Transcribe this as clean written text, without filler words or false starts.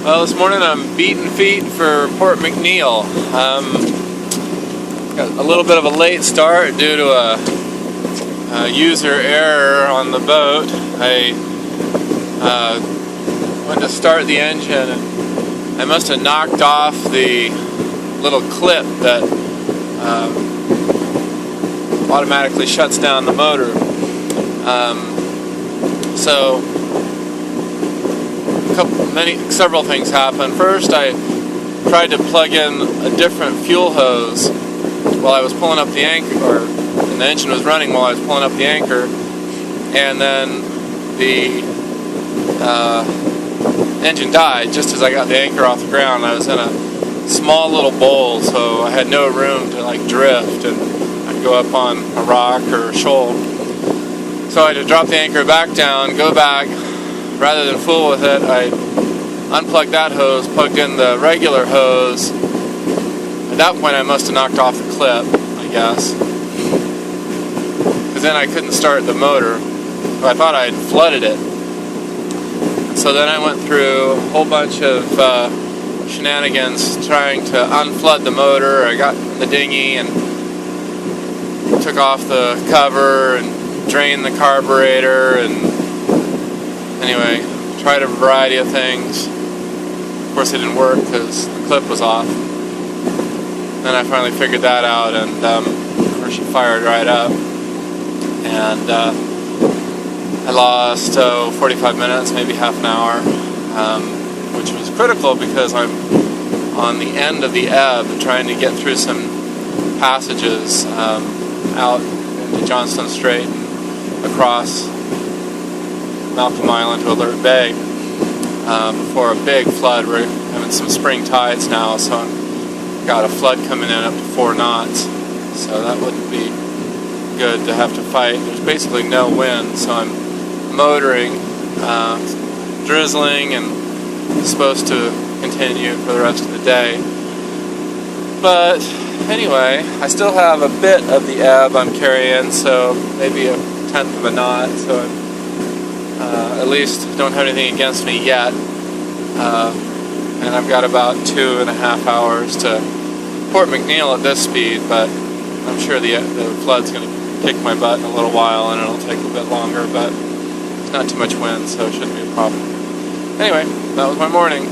Well, this morning I'm beating feet for Port McNeill. Got a little bit of a late start due to a user error on the boat. I went to start the engine and I must have knocked off the little clip that automatically shuts down the motor. Several things happened. First, I tried to plug in a different fuel hose while I was pulling up the anchor, and the engine was running while I was pulling up the anchor, and then the engine died just as I got the anchor off the ground. I was in a small little bowl, so I had no room to drift, and I'd go up on a rock or a shoal. So I had to drop the anchor back down, go back. Rather than fool with it, I unplugged that hose, plugged in the regular hose. At that point I must have knocked off the clip, I guess, because then I couldn't start the motor. I thought I had flooded it. So then I went through a whole bunch of shenanigans trying to unflood the motor. I got in the dinghy and took off the cover and drained the carburetor, and anyway, tried a variety of things. Of course it didn't work because the clip was off. Then I finally figured that out, and of course she fired right up. And I lost 45 minutes, maybe half an hour, which was critical because I'm on the end of the ebb trying to get through some passages out into Johnstone Strait and across Malcolm Island to Alert Bay before a big flood. We're having some spring tides now, so I've got a flood coming in up to 4 knots, so that wouldn't be good to have to fight. There's basically no wind, so I'm motoring, drizzling, and it's supposed to continue for the rest of the day. But anyway, I still have a bit of the ebb I'm carrying, so maybe a 1/10 of a knot, so I'm at least don't have anything against me yet, and I've got about 2.5 hours to Port McNeill at this speed, but I'm sure the flood's going to kick my butt in a little while and it'll take a bit longer, but it's not too much wind, so it shouldn't be a problem. Anyway, that was my morning.